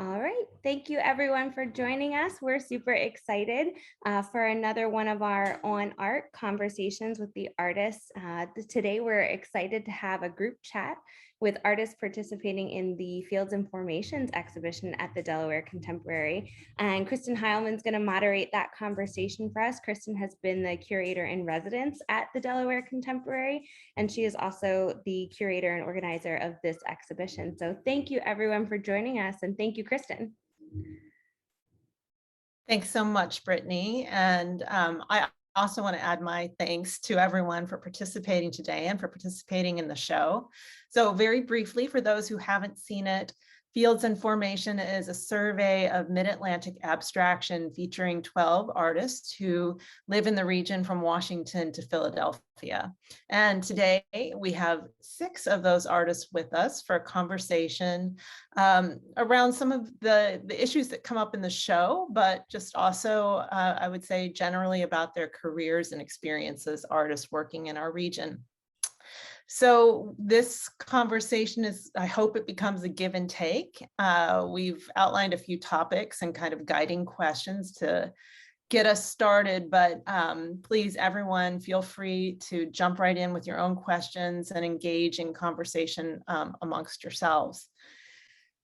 All right. Thank you everyone for joining us. We're super excited for another one of our On Art conversations with the artists. Today, we're excited to have a group chat with artists participating in the Fields and Formations exhibition at the Delaware Contemporary. And Kristen Hileman is going to moderate that conversation for us. Kristen has been the curator in residence at the Delaware Contemporary, and she is also the curator and organizer of this exhibition. So thank you everyone for joining us, and thank you, Kristen. Thanks so much, Brittany. And I also want to add my thanks to everyone for participating today and for participating in the show. So very briefly, for those who haven't seen it, Fields and Formation is a survey of Mid-Atlantic Abstraction featuring 12 artists who live in the region from Washington to Philadelphia. And today we have 6 of those artists with us for a conversation around some of the issues that come up in the show, but just also, I would say, generally about their careers and experiences as artists working in our region. So this conversation is, I hope it becomes a give and take. We've outlined a few topics and kind of guiding questions to get us started, but please, everyone, feel free to jump right in with your own questions and engage in conversation amongst yourselves.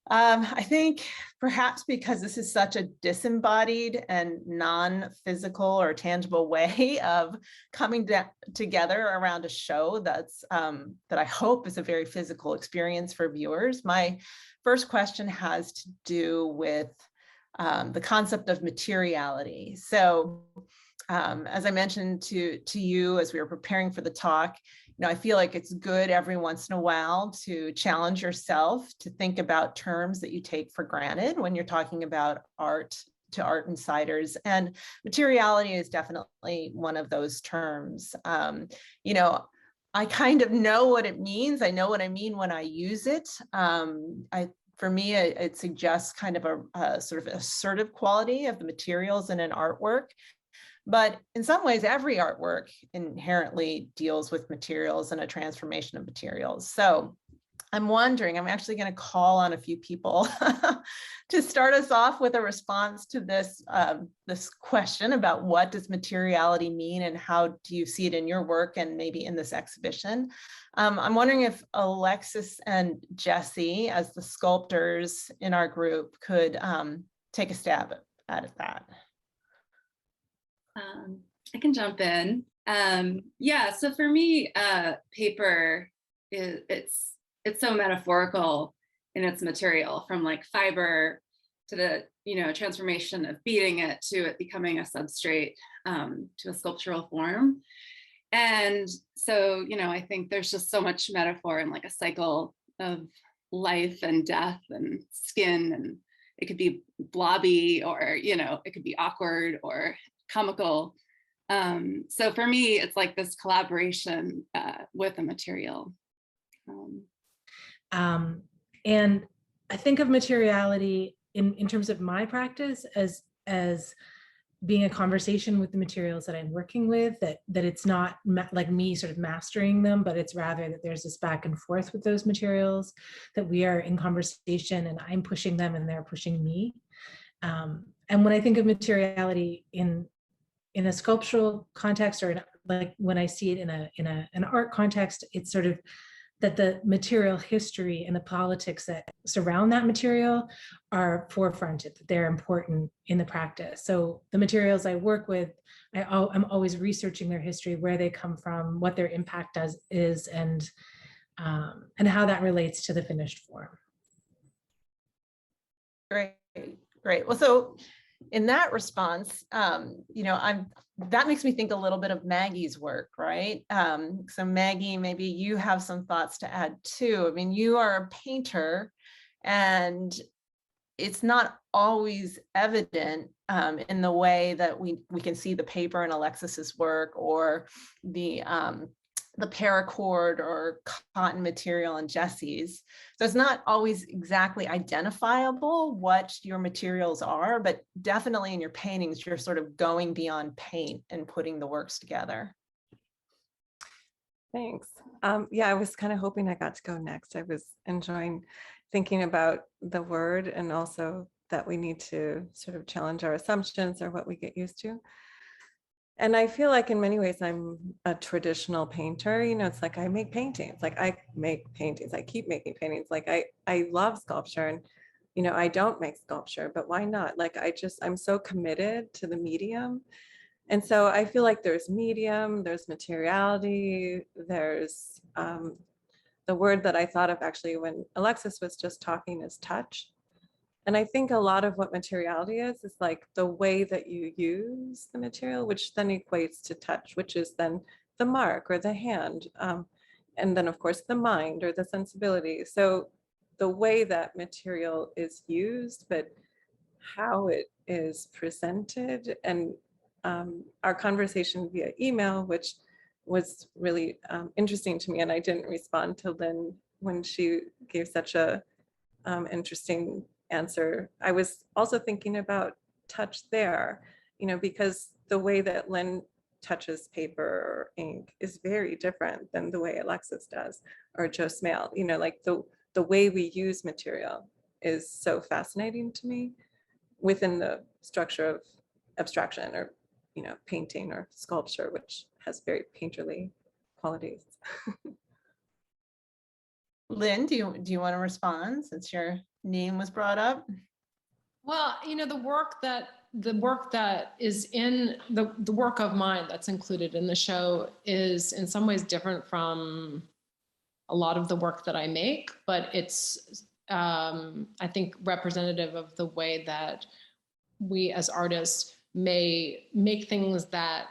I think perhaps because this is such a disembodied and non-physical or tangible way of coming together around a show that's that I hope is a very physical experience for viewers. My first question has to do with the concept of materiality. So as I mentioned to you as we were preparing for the talk, I feel like it's good every once in a while to challenge yourself to think about terms that you take for granted when you're talking about art to art insiders. And materiality is definitely one of those terms. I kind of know what it means. I know what I mean when I use it. For me, it suggests kind of a sort of assertive quality of the materials in an artwork. But in some ways, every artwork inherently deals with materials and a transformation of materials. So I'm wondering, I'm actually going to call on a few people to start us off with a response to this, this question about what does materiality mean and how do you see it in your work and maybe in this exhibition. I'm wondering if Alexis and Jesse, as the sculptors in our group, could take a stab at that. I can jump in. Yeah, so for me, paper it's so metaphorical in its material, from like fiber to the transformation of beating it to it becoming a substrate to a sculptural form. And so I think there's just so much metaphor in like a cycle of life and death and skin, and it could be blobby or it could be awkward or comical. So for me, it's like this collaboration with a material. And I think of materiality in terms of my practice as being a conversation with the materials that I'm working with, that it's not like me sort of mastering them, but it's rather that there's this back and forth with those materials, that we are in conversation and I'm pushing them and they're pushing me. And when I think of materiality in a sculptural context, or like when I see it in an art context, it's sort of that the material history and the politics that surround that material are forefronted, that they're important in the practice. So the materials I work with, I'm always researching their history, where they come from, what their impact is, and how that relates to the finished form. Great. Well, so in that response, that makes me think a little bit of Maggie's work, right? So Maggie, maybe you have some thoughts to add too. I mean, you are a painter, and it's not always evident in the way that we can see the paper in Alexis's work, or the paracord or cotton material in Jesse's. So it's not always exactly identifiable what your materials are, but definitely in your paintings, you're sort of going beyond paint and putting the works together. Thanks. Yeah, I was kind of hoping I got to go next. I was enjoying thinking about the word and also that we need to sort of challenge our assumptions or what we get used to. And I feel like in many ways I'm a traditional painter. You know, it's like I make paintings, like I make paintings, I keep making paintings. Like I love sculpture and, you know, I don't make sculpture, but why not? Like I'm so committed to the medium. And so I feel like there's medium, there's materiality, there's the word that I thought of actually when Alexis was just talking is touch. And I think a lot of what materiality is like the way that you use the material, which then equates to touch, which is then the mark or the hand. And then of course the mind or the sensibility. So the way that material is used, but how it is presented, and our conversation via email, which was really interesting to me, and I didn't respond till then when she gave such a interesting answer. I was also thinking about touch there, you know, because the way that Lynn touches paper or ink is very different than the way Alexis does or Joe Smale. You know, like the way we use material is so fascinating to me within the structure of abstraction or, you know, painting or sculpture, which has very painterly qualities. Lynn, do you want to respond since your name was brought up? Well, you know, the work that is in the work of mine that's included in the show is in some ways different from a lot of the work that I make, but it's I think representative of the way that we as artists may make things that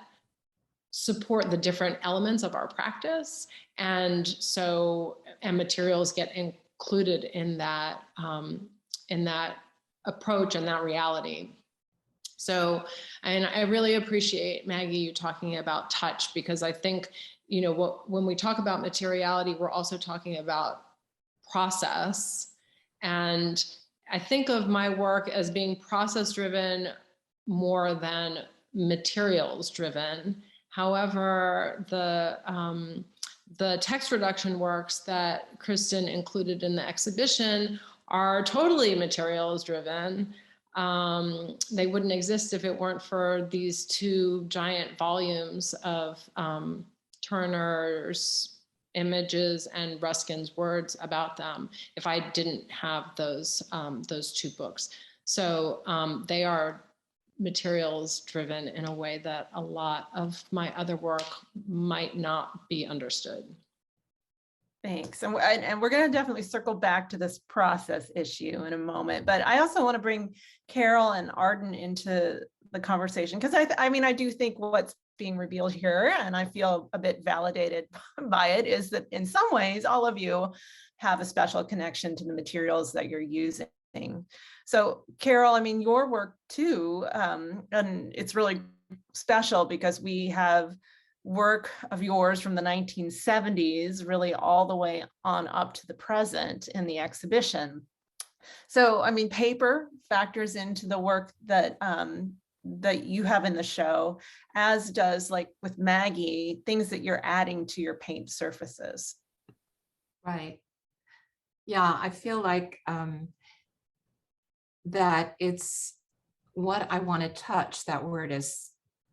support the different elements of our practice, and materials get included in that approach and that reality. So, and I really appreciate, Maggie, you talking about touch, because I think, you know, when we talk about materiality, we're also talking about process. And I think of my work as being process driven more than materials driven. However, the text reduction works that Kristen included in the exhibition are totally materials driven. They wouldn't exist if it weren't for these two giant volumes of Turner's images and Ruskin's words about them, if I didn't have those two books. So they are materials driven in a way that a lot of my other work might not be understood. Thanks. And we're going to definitely circle back to this process issue in a moment, but I also want to bring Carol and Arden into the conversation, because I mean, I do think what's being revealed here, and I feel a bit validated by it, is that in some ways, all of you have a special connection to the materials that you're using. So Carol, I mean, your work too, and it's really special because we have work of yours from the 1970s, really all the way on up to the present in the exhibition. So, I mean, paper factors into the work that that you have in the show, as does, like with Maggie, things that you're adding to your paint surfaces. Right. Yeah, I feel like that it's what I want to touch. That word is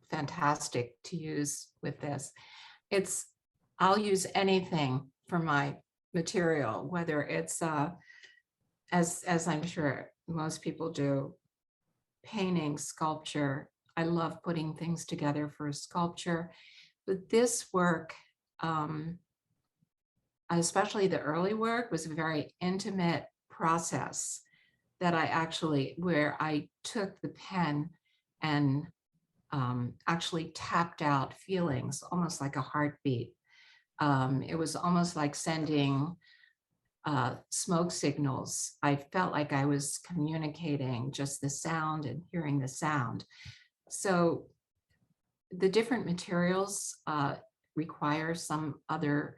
fantastic to use with this. I'll use anything for my material, whether it's as I'm sure most people do, painting, sculpture. I love putting things together for sculpture, but this work, especially the early work, was a very intimate process that where I took the pen and actually tapped out feelings, almost like a heartbeat. It was almost like sending smoke signals. I felt like I was communicating just the sound and hearing the sound. So the different materials require some other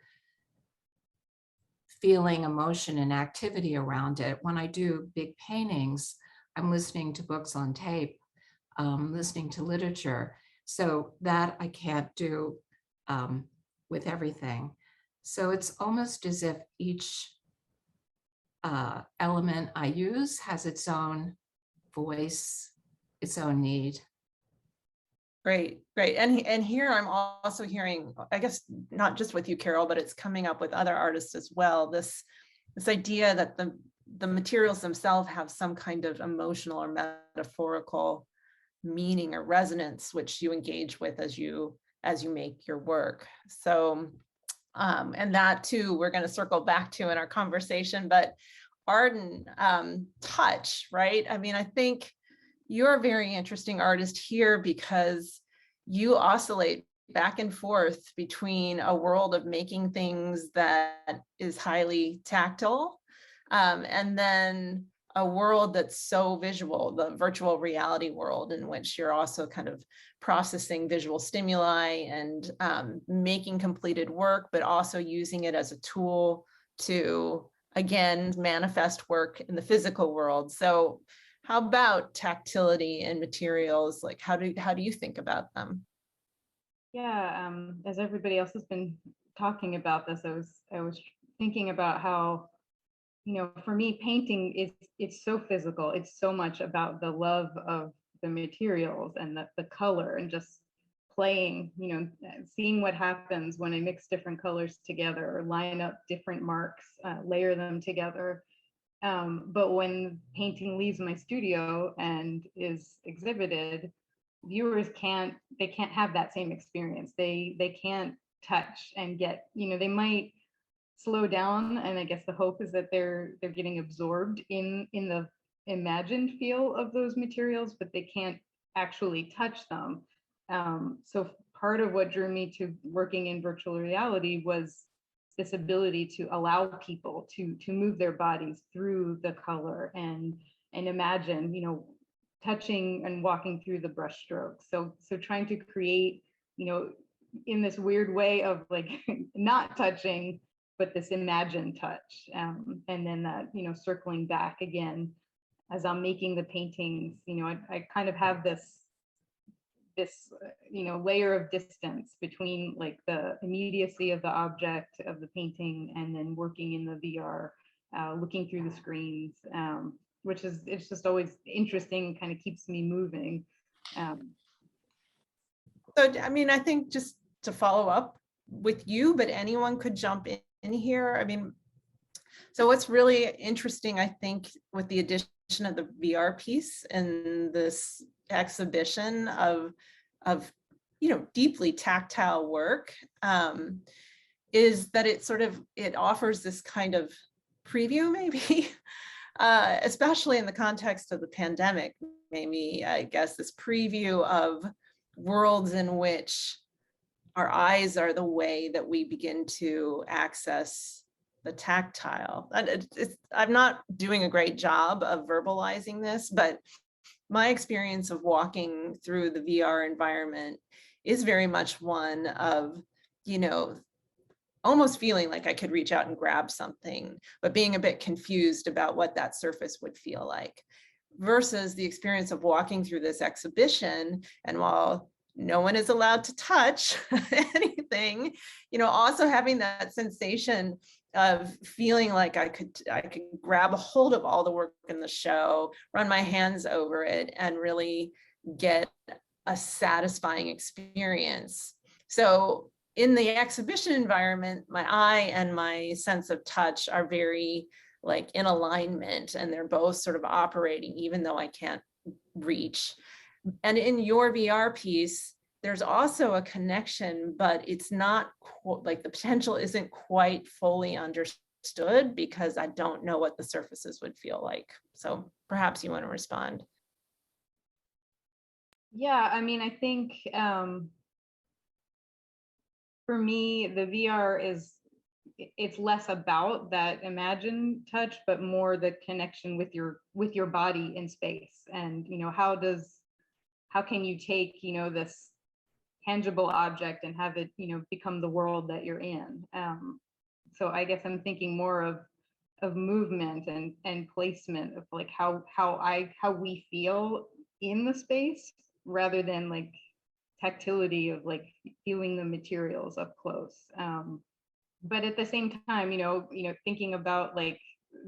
feeling, emotion, and activity around it. When I do big paintings, I'm listening to books on tape, listening to literature. So that I can't do with everything. So it's almost as if each element I use has its own voice, its own need. Great, great. And here I'm also hearing, I guess, not just with you, Carol, but it's coming up with other artists as well, this idea that the materials themselves have some kind of emotional or metaphorical meaning or resonance, which you engage with as you make your work. So, and that too, we're going to circle back to in our conversation, but Arden, touch, right? I mean, I think you're a very interesting artist here because you oscillate back and forth between a world of making things that is highly tactile, and then a world that's so visual, the virtual reality world, in which you're also kind of processing visual stimuli and making completed work, but also using it as a tool to, again, manifest work in the physical world. So how about tactility and materials? Like, how do you think about them? Yeah, as everybody else has been talking about this, I was thinking about how, you know, for me, painting it's so physical. It's so much about the love of the materials and the color and just playing, you know, seeing what happens when I mix different colors together or line up different marks, layer them together. But when painting leaves my studio and is exhibited, viewers can't have that same experience. They can't touch and get, you know, they might slow down, and I guess the hope is that they're getting absorbed in the imagined feel of those materials, but they can't actually touch them. So part of what drew me to working in virtual reality was this ability to allow people to move their bodies through the color and imagine, you know, touching and walking through the brush strokes. So trying to create, you know, in this weird way of like not touching, but this imagined touch. And then that, you know, circling back again as I'm making the paintings, you know, I kind of have this you know, layer of distance between like the immediacy of the object of the painting and then working in the VR, looking through the screens, which is, it's just always interesting, kind of keeps me moving. So, I mean, I think just to follow up with you, but anyone could jump in here. I mean, so what's really interesting, I think, with the addition of the VR piece and this exhibition of you know, deeply tactile work, is that it offers this kind of preview, maybe, especially in the context of the pandemic, maybe, I guess, this preview of worlds in which our eyes are the way that we begin to access the tactile. And I'm not doing a great job of verbalizing this, but my experience of walking through the VR environment is very much one of, you know, almost feeling like I could reach out and grab something, but being a bit confused about what that surface would feel like, versus the experience of walking through this exhibition. And while no one is allowed to touch anything, you know, also having that sensation of feeling like I could grab a hold of all the work in the show, run my hands over it, and really get a satisfying experience. So in the exhibition environment, my eye and my sense of touch are very like in alignment, and they're both sort of operating even though I can't reach. And in your VR piece, there's also a connection, but it's not like the potential isn't quite fully understood because I don't know what the surfaces would feel like. So perhaps you want to respond. Yeah, I mean, I think for me, the VR it's less about that imagined touch, but more the connection with your body in space. And, you know, how can you take, you know, this tangible object and have it, you know, become the world that you're in. So I guess I'm thinking more of movement and placement of like how we feel in the space rather than like tactility of like feeling the materials up close. but at the same time, thinking about like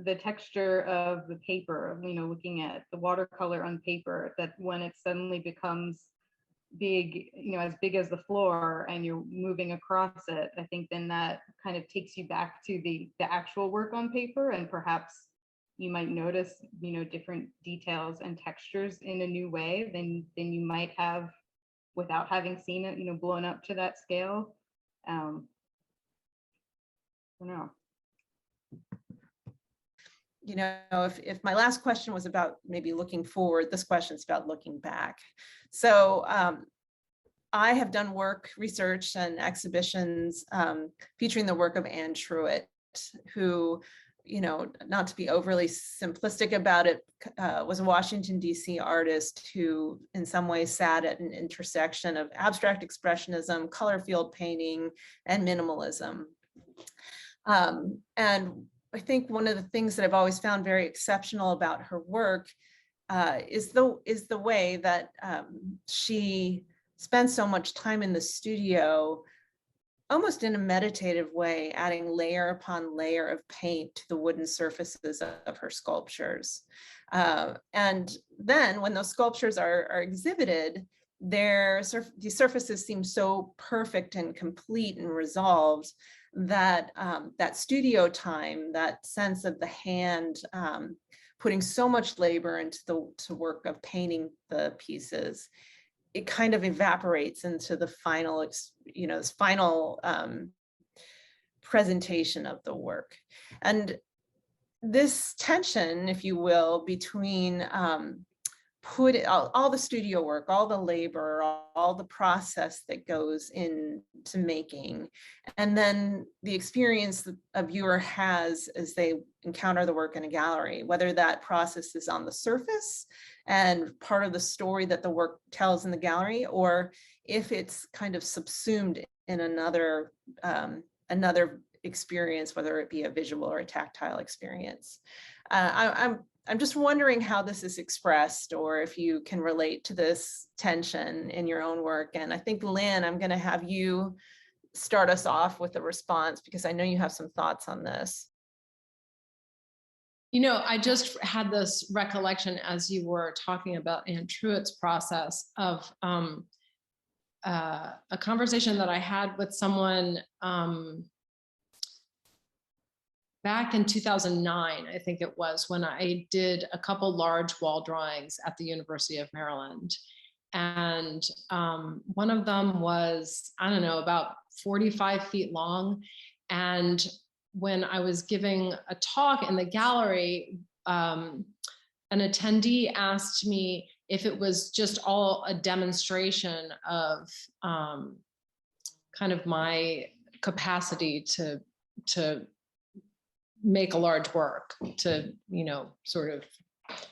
the texture of the paper, looking at the watercolor on paper, that when it suddenly becomes big, as big as the floor and you're moving across it, I think then that kind of takes you back to the actual work on paper, and perhaps you might notice, different details and textures in a new way than you might have without having seen it, blown up to that scale. I don't know. If my last question was about maybe looking forward, this question's about looking back. So I have done research and exhibitions featuring the work of Anne Truitt, who, not to be overly simplistic about it, was a Washington, D.C. artist who in some ways sat at an intersection of abstract expressionism, color field painting, and minimalism. And I think one of the things that I've always found very exceptional about her work is the way that she spends so much time in the studio, almost in a meditative way, adding layer upon layer of paint to the wooden surfaces of her sculptures. And then when those sculptures are exhibited, these surfaces seem so perfect and complete and resolved that that studio time, that sense of the hand putting so much labor into the work of painting the pieces, it kind of evaporates into the final, this final presentation of the work. And this tension, if you will, between all the studio work, all the labor, all the process that goes into making, and then the experience that a viewer has as they encounter the work in a gallery, whether that process is on the surface and part of the story that the work tells in the gallery, or if it's kind of subsumed in another experience, whether it be a visual or a tactile experience. I'm just wondering how this is expressed, or if you can relate to this tension in your own work. And I think, Lynn, I'm going to have you start us off with a response, because I know you have some thoughts on this. I just had this recollection as you were talking about Anne Truitt's process of a conversation that I had with someone back in 2009, I think it was, when I did a couple large wall drawings at the University of Maryland. And one of them was, I don't know, about 45 feet long. And when I was giving a talk in the gallery, an attendee asked me if it was just all a demonstration of kind of my capacity to make a large work, to, sort of, it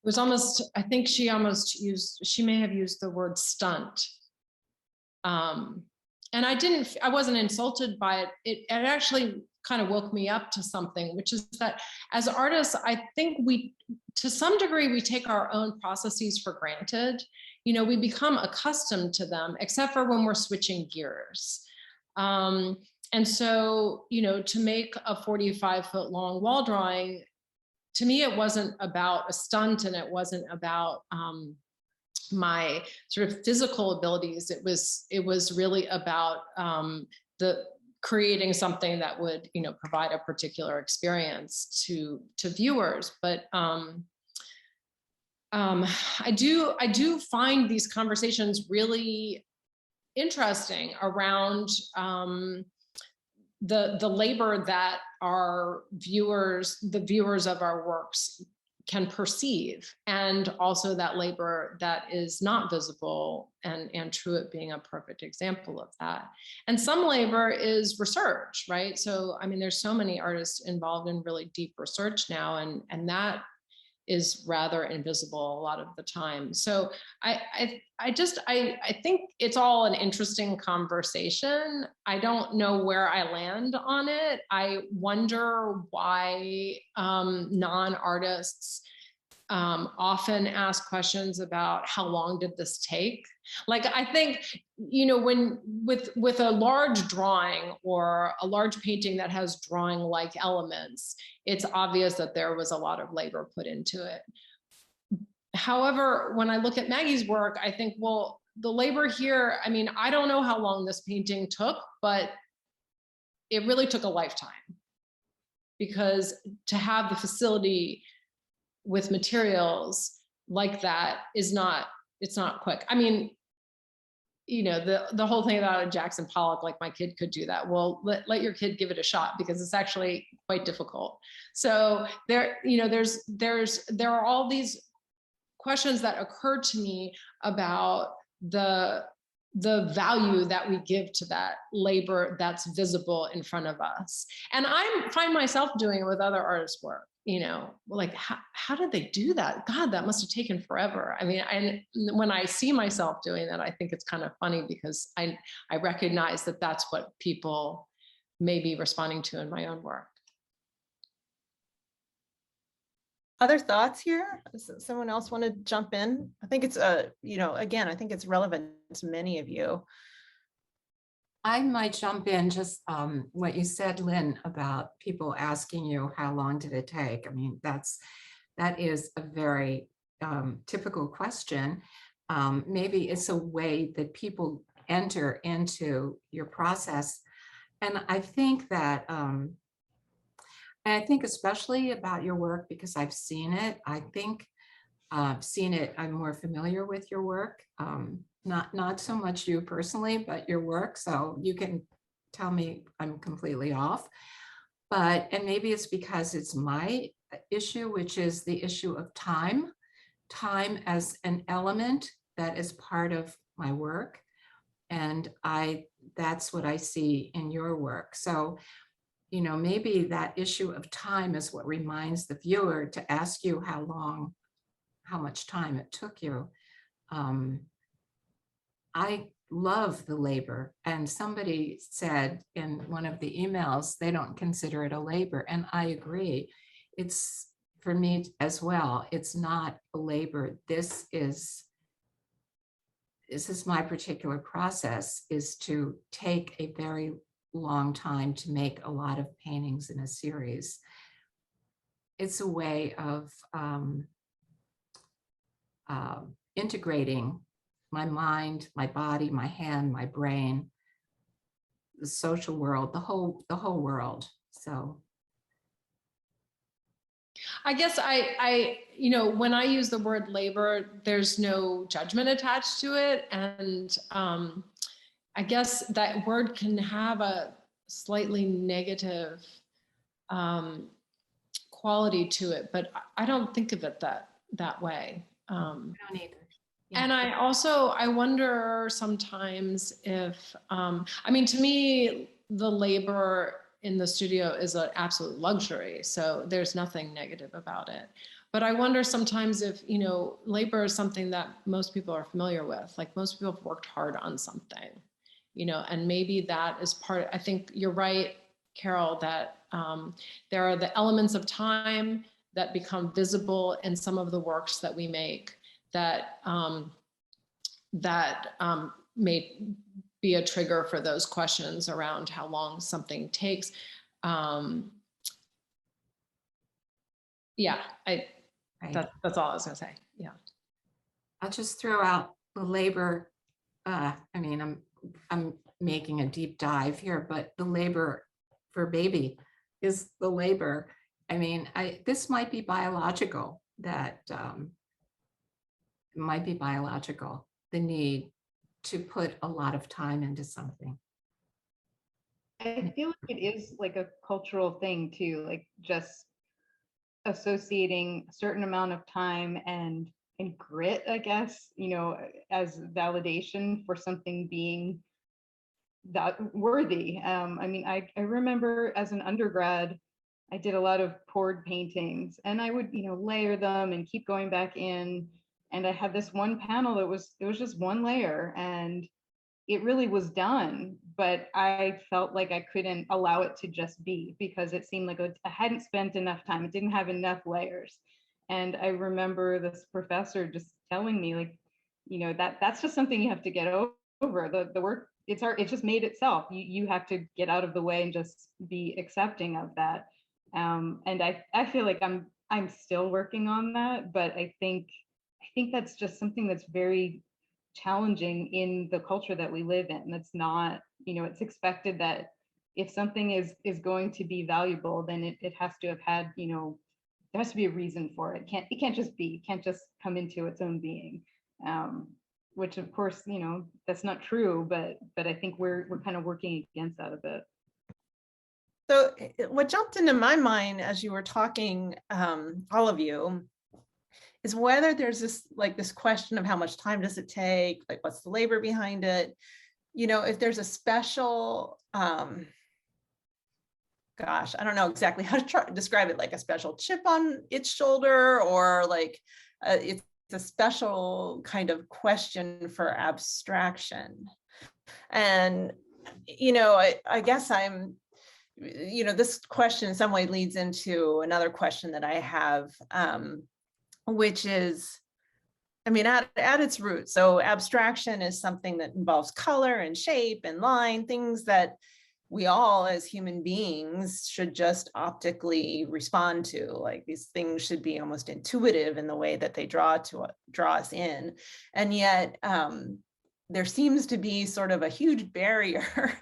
was almost, I think she may have used the word stunt. And I wasn't insulted by it. It actually kind of woke me up to something, which is that as artists, I think to some degree, we take our own processes for granted. We become accustomed to them, except for when we're switching gears. And so, to make a 45-foot long wall drawing, to me, it wasn't about a stunt, and it wasn't about my sort of physical abilities. It was really about the creating something that would, provide a particular experience to viewers. But I do find these conversations really interesting around the labor that the viewers of our works can perceive, and also that labor that is not visible, and Truitt being a perfect example of that. And some labor is research, right? So, I mean, there's so many artists involved in really deep research now, and that is rather invisible a lot of the time. So I think it's all an interesting conversation. I don't know where I land on it. I wonder why non-artists often ask questions about how long did this take? Like, I think, you know, when with a large drawing or a large painting that has drawing-like elements, it's obvious that there was a lot of labor put into it. However, when I look at Maggie's work, I think, well, the labor here, I mean, I don't know how long this painting took, but it really took a lifetime, because to have the facility with materials like that is not, it's not quick. I mean, you know, the whole thing about a Jackson Pollock, like my kid could do that. Well, let your kid give it a shot, because it's actually quite difficult. So there, you know, there are all these questions that occur to me about the value that we give to that labor that's visible in front of us. And I find myself doing it with other artists' work, you know, like, how did they do that? God, that must have taken forever. I mean, and when I see myself doing that, I think it's kind of funny, because I recognize that that's what people may be responding to in my own work. Other thoughts here? Does someone else want to jump in? I think it's, you know, again, I think it's relevant to many of you. I might jump in just what you said, Lynn, about people asking you how long did it take. I mean, that is a very typical question. Maybe it's a way that people enter into your process. And I think that, and I think especially about your work, because I've seen it, I think I've seen it, I'm more familiar with your work. Not so much you personally, but your work. So you can tell me I'm completely off. But, and maybe it's because it's my issue, which is the issue of time as an element that is part of my work. And that's what I see in your work. So, you know, maybe that issue of time is what reminds the viewer to ask you how much time it took you. I love the labor, and somebody said in one of the emails, they don't consider it a labor, and I agree. It's, for me as well, it's not a labor. This is my particular process, is to take a very long time to make a lot of paintings in a series. It's a way of integrating my mind, my body, my hand, my brain, the social world, the whole world. So I guess I, you know, when I use the word labor, there's no judgment attached to it. And I guess that word can have a slightly negative quality to it, but I don't think of it that way. I don't either. Yeah. And I wonder sometimes if, I mean, to me, the labor in the studio is an absolute luxury. So there's nothing negative about it. But I wonder sometimes if, you know, labor is something that most people are familiar with. Like, most people have worked hard on something, you know, and maybe that is part, I think you're right, Carol, that there are the elements of time that become visible in some of the works that we make that may be a trigger for those questions around how long something takes. Yeah, right. That's all I was gonna say. Yeah. I'll just throw out the labor. I mean, I'm making a deep dive here, but the labor for baby is the labor. I mean, this might be biological, that it might be biological, the need to put a lot of time into something. I feel like it is like a cultural thing too, like just associating a certain amount of time and grit, I guess, you know, as validation for something being that worthy. I mean, I remember as an undergrad, I did a lot of poured paintings, and I would, you know, layer them and keep going back in. And I had this one panel that it was just one layer, and it really was done, but I felt like I couldn't allow it to just be, because it seemed like I hadn't spent enough time. It didn't have enough layers. And I remember this professor just telling me, like, that's just something you have to get over. The work, it just made itself. You have to get out of the way and just be accepting of that. And I feel like I'm still working on that, but I think that's just something that's very challenging in the culture that we live in. That's not, it's expected that if something is going to be valuable, then it has to have had, there has to be a reason for it. It can't just be, it can't just come into its own being. Which of course, that's not true, but I think we're kind of working against that a bit. So what jumped into my mind as you were talking, all of you, is whether there's this question of how much time does it take, like what's the labor behind it, if there's a special, gosh, I don't know exactly how to describe it, like a special chip on its shoulder, or like it's a special kind of question for abstraction. And, I guess this question in some way leads into another question that I have, which is, at its root, so abstraction is something that involves color and shape and line, things that we all as human beings should just optically respond to. Like, these things should be almost intuitive in the way that they draw us in. And yet there seems to be sort of a huge barrier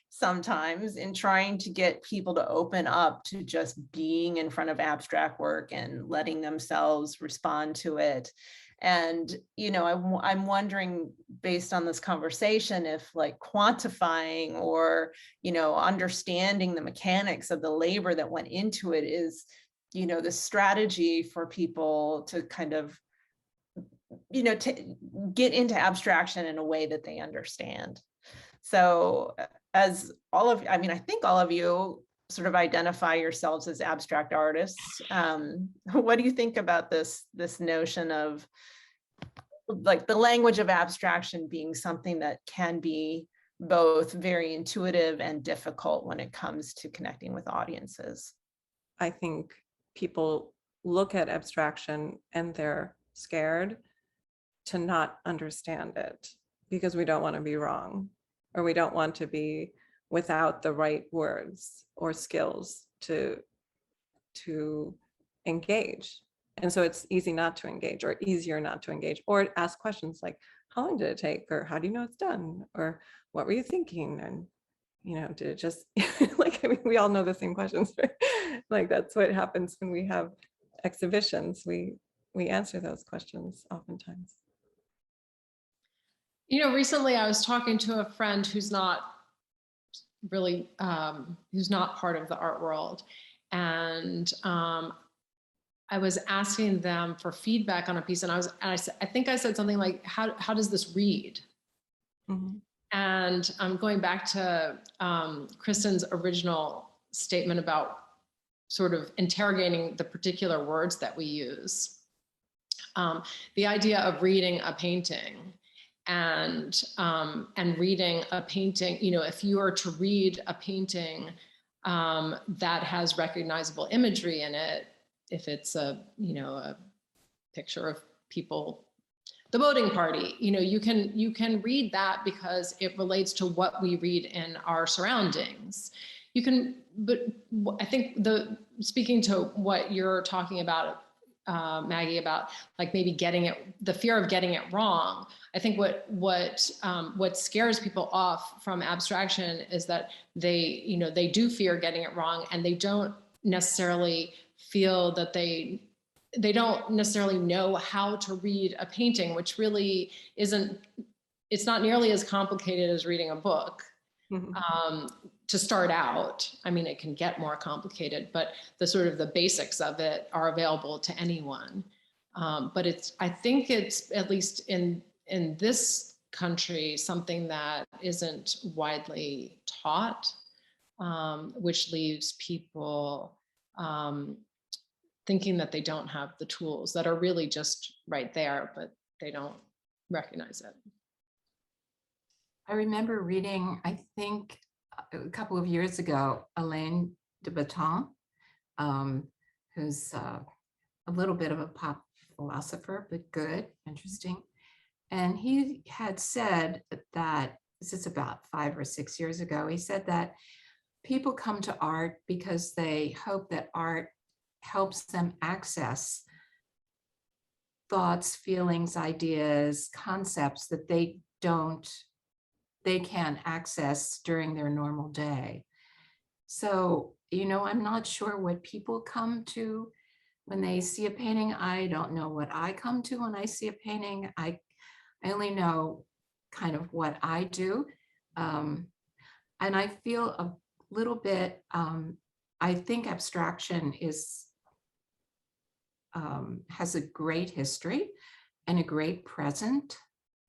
sometimes in trying to get people to open up to just being in front of abstract work and letting themselves respond to it. And, I'm wondering, based on this conversation, if like quantifying or, understanding the mechanics of the labor that went into it is, the strategy for people to kind of, to get into abstraction in a way that they understand. So as all of, I think all of you sort of identify yourselves as abstract artists. What do you think about this notion of like the language of abstraction being something that can be both very intuitive and difficult when it comes to connecting with audiences? I think people look at abstraction and they're scared to not understand it because we don't want to be wrong, or we don't want to be without the right words or skills to engage. And so it's easy not to engage, or easier not to engage, or ask questions like, how long did it take? Or how do you know it's done? Or what were you thinking? And, did it just like, we all know the same questions. Like, that's what happens when we have exhibitions. We answer those questions oftentimes. Recently I was talking to a friend who's not really, who's not part of the art world. And I was asking them for feedback on a piece, and I think I said something like, how does this read? Mm-hmm. And I'm going back to Kristen's original statement about sort of interrogating the particular words that we use. The idea of reading a painting and reading a painting, if you are to read a painting that has recognizable imagery in it, if it's a picture of people, the boating party, you can read that because it relates to what we read in our surroundings. But I think speaking to what you're talking about, Maggie, about like maybe the fear of getting it wrong. I think what scares people off from abstraction is that they do fear getting it wrong, and they don't necessarily feel that they don't necessarily know how to read a painting, which really it's not nearly as complicated as reading a book. Mm-hmm. To start out. It can get more complicated, but the sort of the basics of it are available to anyone. But I think it's, at least in this country, something that isn't widely taught, which leaves people thinking that they don't have the tools that are really just right there, but they don't recognize it. I remember reading, I think a couple of years ago, Alain de Botton, who's a little bit of a pop philosopher, but good, interesting. And he had said that, this is about 5 or 6 years ago, he said that people come to art because they hope that art helps them access thoughts, feelings, ideas, concepts that they can't access during their normal day. So, I'm not sure what people come to when they see a painting. I don't know what I come to when I see a painting. I only know kind of what I do. And I feel a little bit, I think abstraction has a great history and a great present,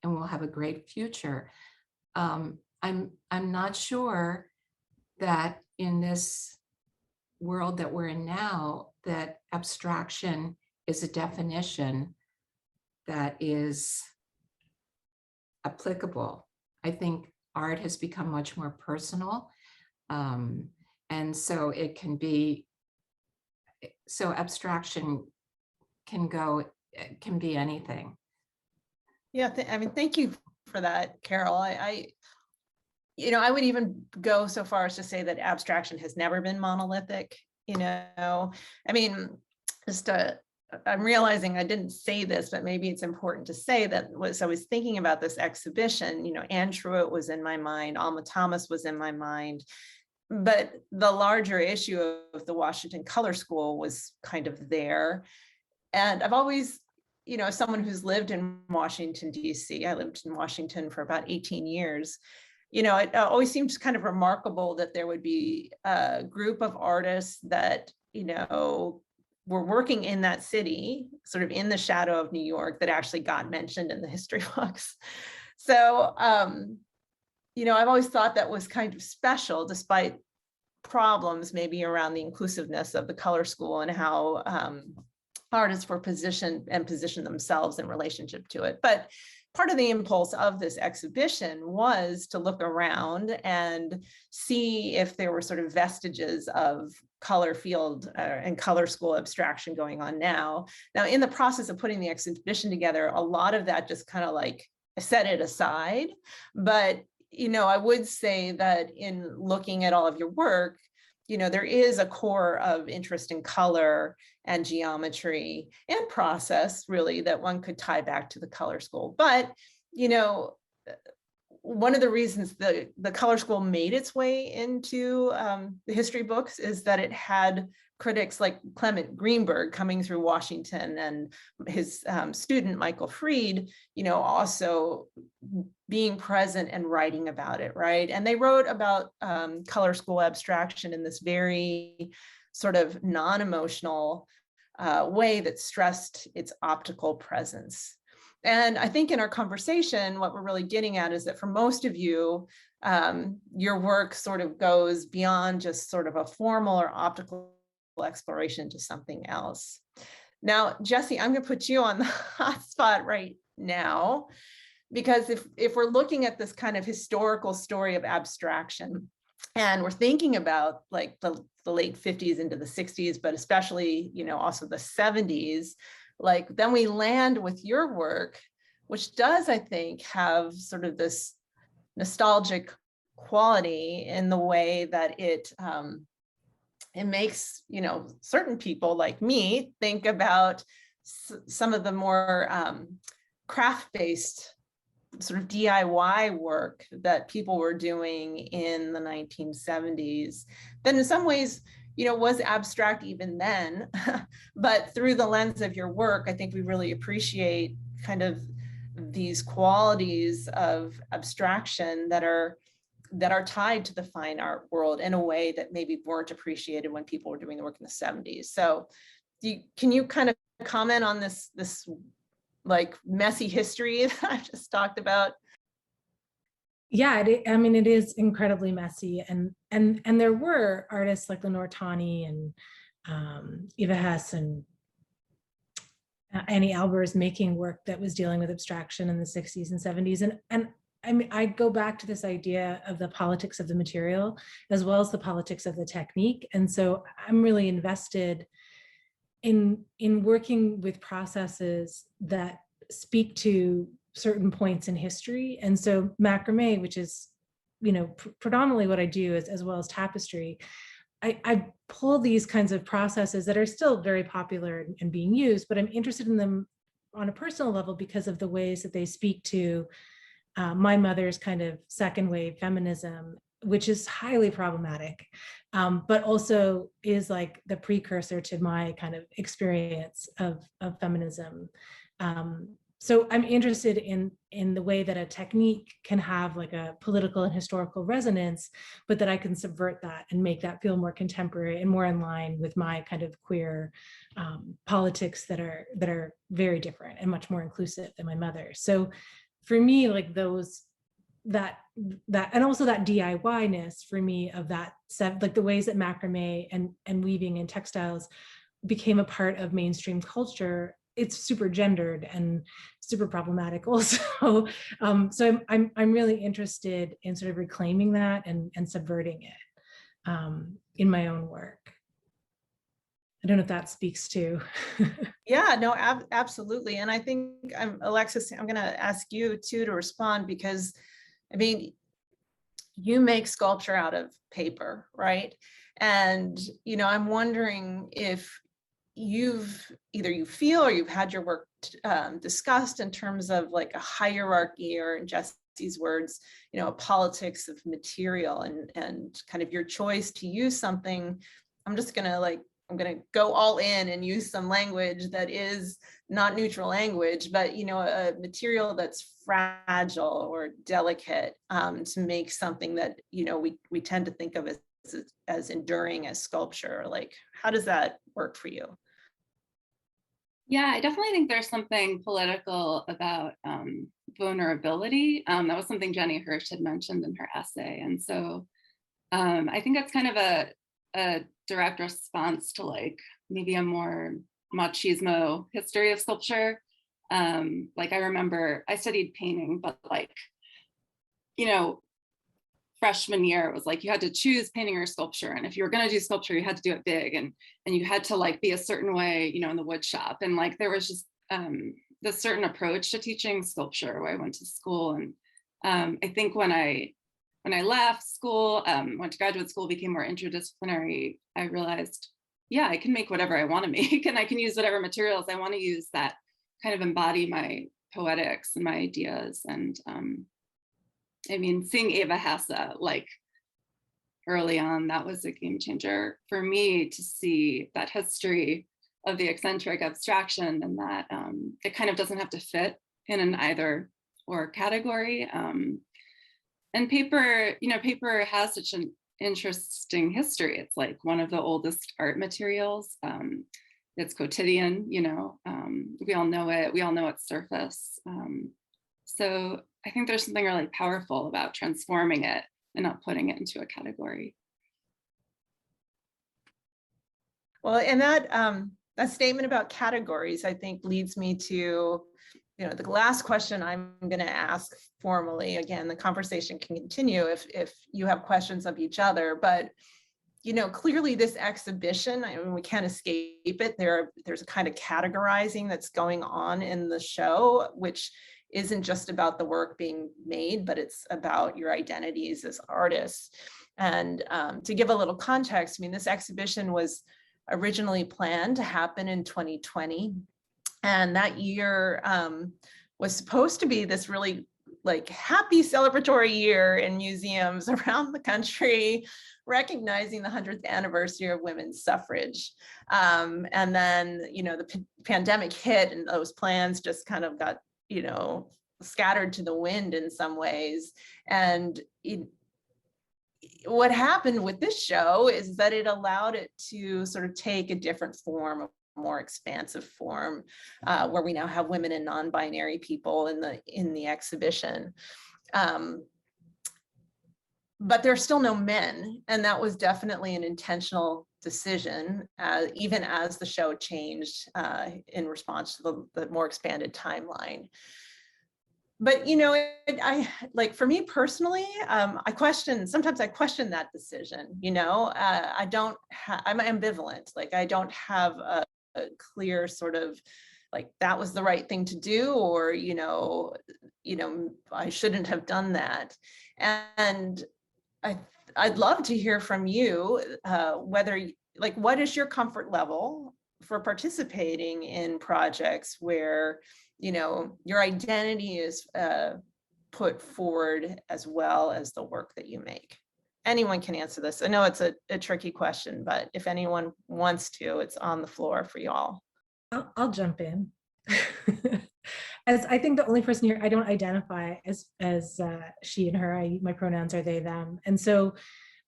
and will have a great future. I'm not sure that in this world that we're in now, that abstraction is a definition that is applicable. I think art has become much more personal. And so it can be, so abstraction can be anything. Yeah, thank you for that, Carol. I would even go so far as to say that abstraction has never been monolithic. I'm realizing I didn't say this, but maybe it's important to say that as I was thinking about this exhibition, Anne Truitt was in my mind, Alma Thomas was in my mind, but the larger issue of the Washington Color School was kind of there. And I've always, as someone who's lived in Washington, D.C., I lived in Washington for about 18 years, it always seems kind of remarkable that there would be a group of artists that, were working in that city, sort of in the shadow of New York, that actually got mentioned in the history books. So, I've always thought that was kind of special, despite problems maybe around the inclusiveness of the color school and how artists were positioned themselves in relationship to it. But part of the impulse of this exhibition was to look around and see if there were sort of vestiges of color field and color school abstraction going on now. Now, in the process of putting the exhibition together, a lot of that just kind of like set it aside. But, I would say that in looking at all of your work, there is a core of interest in color and geometry and process, really, that one could tie back to the color school. But, one of the reasons the color school made its way into the history books is that it had critics like Clement Greenberg coming through Washington, and his student, Michael Fried, also being present and writing about it, right? And they wrote about color school abstraction in this very sort of non-emotional way that stressed its optical presence. And I think in our conversation, what we're really getting at is that for most of you, your work sort of goes beyond just sort of a formal or optical exploration to something else. Now, Jesse, I'm going to put you on the hot spot right now, because if we're looking at this kind of historical story of abstraction, and we're thinking about like the late 50s into the 60s, but especially, also the 70s, like then we land with your work, which does, I think, have sort of this nostalgic quality in the way that it makes, certain people like me think about some of the more craft-based sort of DIY work that people were doing in the 1970s. Then in some ways, was abstract even then, but through the lens of your work, I think we really appreciate kind of these qualities of abstraction that are tied to the fine art world in a way that maybe weren't appreciated when people were doing the work in the 70s. So can you kind of comment on this like messy history that I just talked about? Yeah, it is incredibly messy, and there were artists like Lenore Tawney and Eva Hess and Annie Albers making work that was dealing with abstraction in the 60s and 70s. And I mean, I go back to this idea of the politics of the material as well as the politics of the technique. And so I'm really invested in working with processes that speak to certain points in history. And so macrame, which is, predominantly what I do, as well as tapestry, I pull these kinds of processes that are still very popular and being used, but I'm interested in them on a personal level because of the ways that they speak to my mother's kind of second wave feminism, which is highly problematic, but also is like the precursor to my kind of experience of feminism. So I'm interested in the way that a technique can have like a political and historical resonance, but that I can subvert that and make that feel more contemporary and more in line with my kind of queer politics that are very different and much more inclusive than my mother's. So for me, like that and also that DIY-ness for me of that set, like the ways that macrame and weaving and textiles became a part of mainstream culture, it's super gendered and super problematic also. So I'm really interested in sort of reclaiming that and subverting it in my own work. I don't know if that speaks to. Yeah, no, absolutely. And I think, Alexis, I'm going to ask you too to respond, because I mean, you make sculpture out of paper, right? And, I'm wondering if you feel or you've had your work discussed in terms of like a hierarchy, or in Jesse's words, a politics of material, and kind of your choice to use something. I'm going to go all in and use some language that is not neutral language, but, a material that's fragile or delicate, to make something that, we tend to think of as enduring as sculpture. Like, how does that work for you? Yeah, I definitely think there's something political about vulnerability. That was something Jenny Hirsch had mentioned in her essay. And so I think that's kind of a direct response to like maybe a more machismo history of sculpture. Like I remember I studied painting, but like, freshman year, it was like you had to choose painting or sculpture. And if you were going to do sculpture, you had to do it big, and you had to like be a certain way, in the wood shop. And like there was just this certain approach to teaching sculpture where I went to school. And I think when I left school, went to graduate school, became more interdisciplinary, I realized, yeah, I can make whatever I want to make, and I can use whatever materials I want to use that kind of embody my poetics and my ideas. And I mean, seeing Eva Hesse like early on, that was a game changer for me, to see that history of the eccentric abstraction, and that it kind of doesn't have to fit in an either or category. And paper, paper has such an interesting history. It's like one of the oldest art materials. It's quotidian, we all know it. We all know its surface. So I think there's something really powerful about transforming it and not putting it into a category. Well, and that statement about categories, I think, leads me to, the last question I'm going to ask formally. Again, the conversation can continue if you have questions of each other, but clearly this exhibition, I mean, we can't escape it. There's a kind of categorizing that's going on in the show, which isn't just about the work being made, but it's about your identities as artists. And to give a little context, I mean, this exhibition was originally planned to happen in 2020. And that year was supposed to be this really like happy celebratory year in museums around the country, recognizing the 100th anniversary of women's suffrage. And then, the pandemic hit, and those plans just kind of got, scattered to the wind in some ways. And what happened with this show is that it allowed it to sort of take a different form, a more expansive form, where we now have women and non-binary people in the exhibition. But there's still no men, and that was definitely an intentional decision, even as the show changed in response to the more expanded timeline. But I like, for me personally, sometimes I question that decision. I'm ambivalent. Like, I don't have a clear sort of like that was the right thing to do, or I shouldn't have done that. And I'd love to hear from you whether like what is your comfort level for participating in projects where your identity is put forward as well as the work that you make. Anyone can answer this. I know it's a tricky question, but if anyone wants to, it's on the floor for y'all. I'll jump in. As I think the only person here, I don't identify as she and her. My pronouns are they, them, and so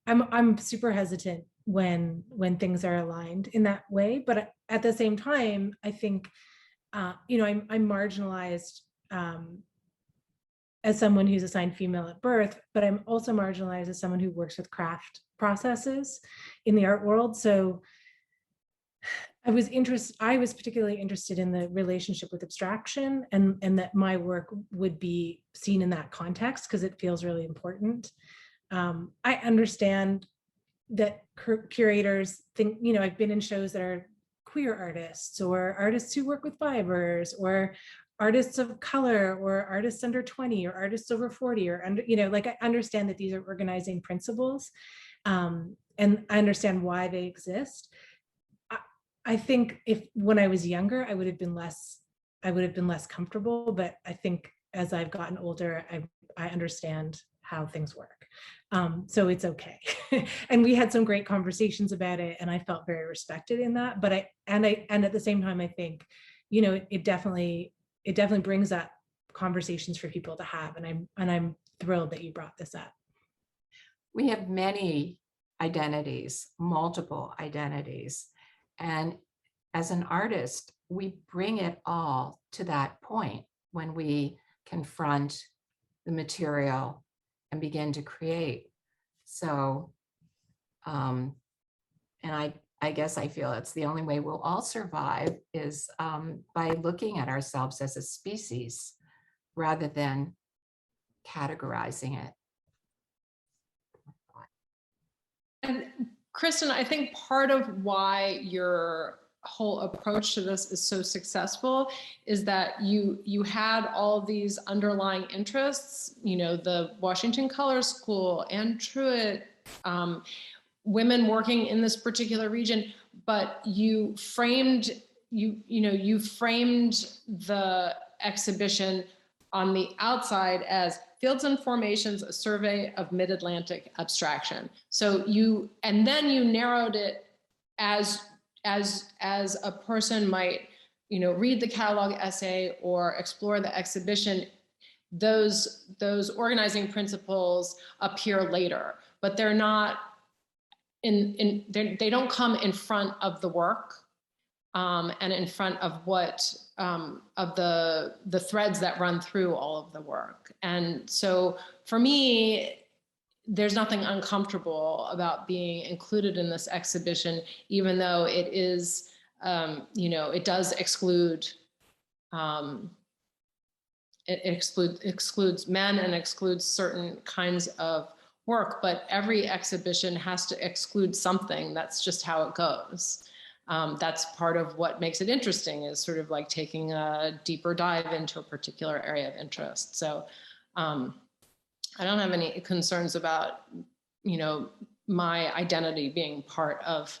I'm super hesitant when things are aligned in that way. But at the same time, I think I'm marginalized as someone who's assigned female at birth, but I'm also marginalized as someone who works with craft processes in the art world. So I was particularly interested in the relationship with abstraction, and that my work would be seen in that context because it feels really important. I understand that curators think, I've been in shows that are queer artists or artists who work with fibers or artists of color or artists under 20 or artists over 40 or under, I understand that these are organizing principles, and I understand why they exist. I think when I was younger, I would have been less comfortable, but I think as I've gotten older, I understand how things work. So it's okay. And we had some great conversations about it, and I felt very respected in that. But at the same time, I think, it definitely brings up conversations for people to have. And I'm thrilled that you brought this up. We have many identities, multiple identities. And as an artist, we bring it all to that point when we confront the material and begin to create. So, and I guess I feel it's the only way we'll all survive is by looking at ourselves as a species rather than categorizing it. And Kristen, I think part of why your whole approach to this is so successful is that you had all these underlying interests, the Washington Color School and Truett, women working in this particular region, but you framed the exhibition on the outside as Fields and Formations, a survey of mid-Atlantic abstraction. So then you narrowed it as a person might, read the catalog essay or explore the exhibition. Those organizing principles appear later, but they're not they don't come in front of the work and in front of of the threads that run through all of the work. And so for me, there's nothing uncomfortable about being included in this exhibition, even though it is, it does exclude, it excludes men and excludes certain kinds of work, but every exhibition has to exclude something. That's just how it goes. That's part of what makes it interesting, is sort of like taking a deeper dive into a particular area of interest. So I don't have any concerns about, my identity being part of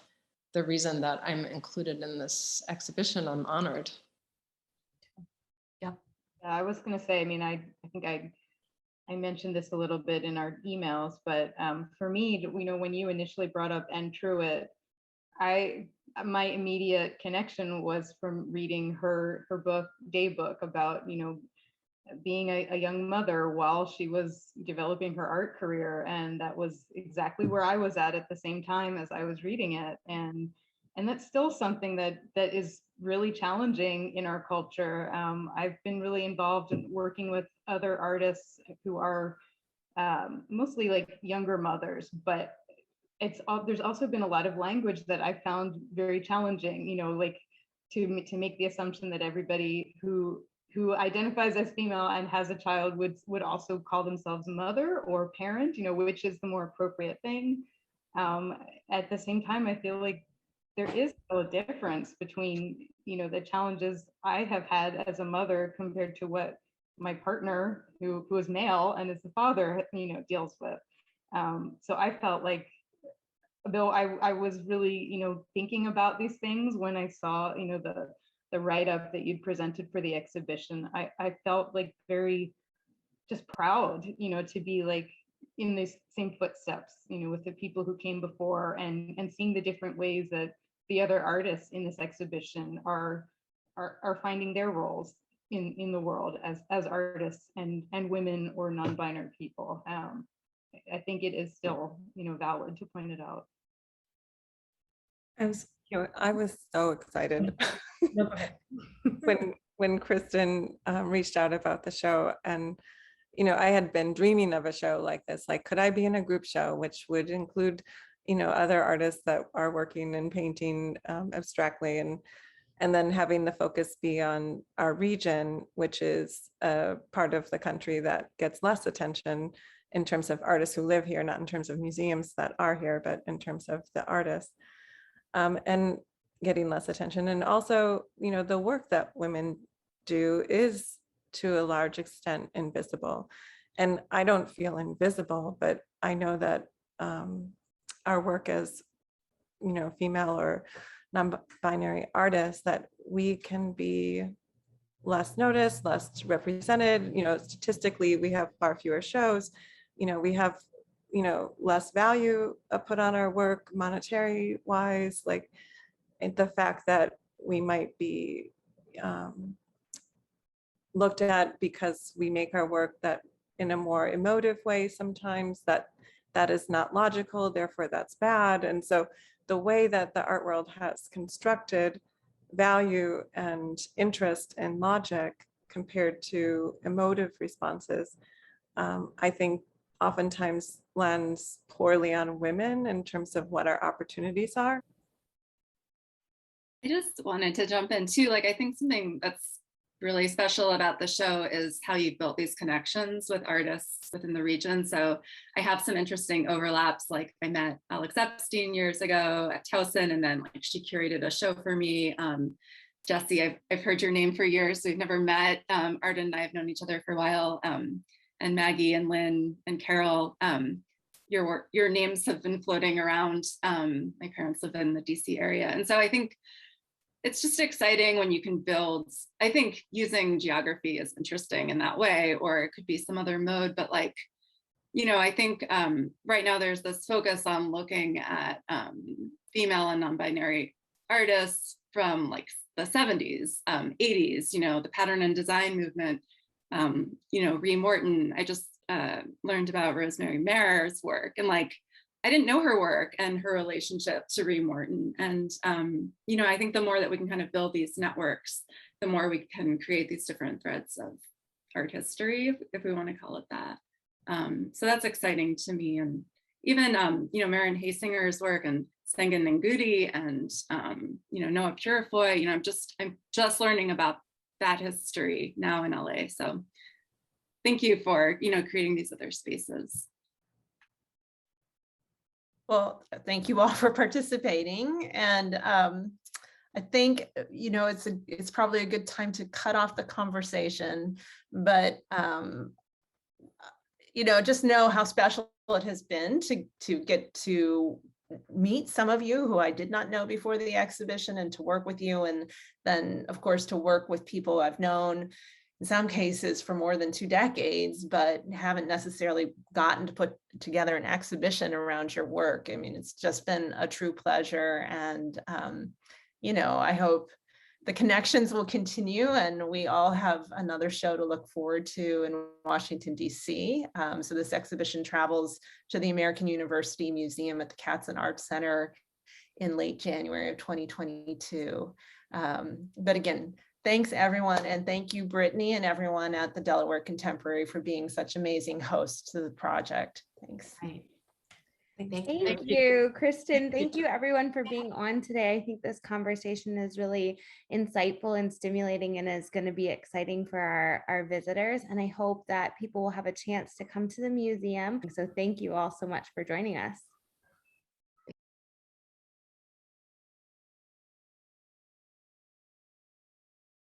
the reason that I'm included in this exhibition. I'm honored. Yeah, I was going to say, I think I mentioned this a little bit in our emails, but for me, when you initially brought up Anne Truett, my immediate connection was from reading her book, Day Book, about, being a young mother while she was developing her art career. And that was exactly where I was at the same time as I was reading it. And that's still something that is really challenging in our culture. I've been really involved in working with other artists who are mostly like younger mothers, but there's also been a lot of language that I found very challenging, like to make the assumption that everybody who identifies as female and has a child would also call themselves mother or parent, which is the more appropriate thing. At the same time, I feel like there is still a difference between, the challenges I have had as a mother compared to what my partner, who is male and is the father, deals with. So I felt like, though I was really, thinking about these things when I saw, the write-up that you'd presented for the exhibition, I felt like very just proud, to be like in these same footsteps, with the people who came before, and seeing the different ways that the other artists in this exhibition are finding their roles in the world as artists and women or non-binary people. I think it is still, valid to point it out. I was so excited No, go ahead. when Kristen reached out about the show, and I had been dreaming of a show like this. Like, could I be in a group show, which would include, other artists that are working and painting abstractly, and then having the focus be on our region, which is a part of the country that gets less attention in terms of artists who live here, not in terms of museums that are here, but in terms of the artists, and getting less attention. And also, the work that women do is to a large extent invisible. And I don't feel invisible, but I know that our work as, female or non-binary artists, that we can be less noticed, less represented. Statistically, we have far fewer shows. We have, less value put on our work monetary wise. Like, the fact that we might be looked at because we make our work that in a more emotive way sometimes, that is not logical, therefore that's bad. And so the way that the art world has constructed value and interest and logic compared to emotive responses, I think oftentimes lands poorly on women in terms of what our opportunities are. I just wanted to jump in too. Like, I think something that's really special about the show is how you built these connections with artists within the region. So I have some interesting overlaps. Like, I met Alex Epstein years ago at Towson, and then like she curated a show for me. Jessie, I've heard your name for years. We've never met. Arden and I have known each other for a while. And Maggie and Lynn and Carol, your names have been floating around. My parents live in the DC area. And so I think it's just exciting when you can build, I think using geography is interesting in that way, or it could be some other mode, but like, I think right now there's this focus on looking at female and non-binary artists from like the 70s, 80s, the pattern and design movement, Ree Morton. I just learned about Rosemary Mayer's work, and like, I didn't know her work and her relationship to Ree Morton. And, I think the more that we can kind of build these networks, the more we can create these different threads of art history, if we want to call it that. So that's exciting to me. And even, Marion Hasinger's work and Sengen Ngudi and, Noah Purifoy, I'm just learning about that history now in LA. So thank you for, creating these other spaces. Well, thank you all for participating. And I think, it's probably a good time to cut off the conversation, but, just know how special it has been to get to meet some of you who I did not know before the exhibition, and to work with you. And then, of course, to work with people I've known in some cases for more than 2 decades, but haven't necessarily gotten to put together an exhibition around your work. I mean, it's just been a true pleasure. And, I hope the connections will continue, and we all have another show to look forward to in Washington, DC. So this exhibition travels to the American University Museum at the Katzen Arts Center in late January of 2022. But again, thanks everyone. And thank you, Brittany, and everyone at the Delaware Contemporary for being such amazing hosts to the project. Thanks. Right. Thank you, Kristen. Thank you everyone for being on today. I think this conversation is really insightful and stimulating, and is going to be exciting for our visitors. And I hope that people will have a chance to come to the museum. So thank you all so much for joining us.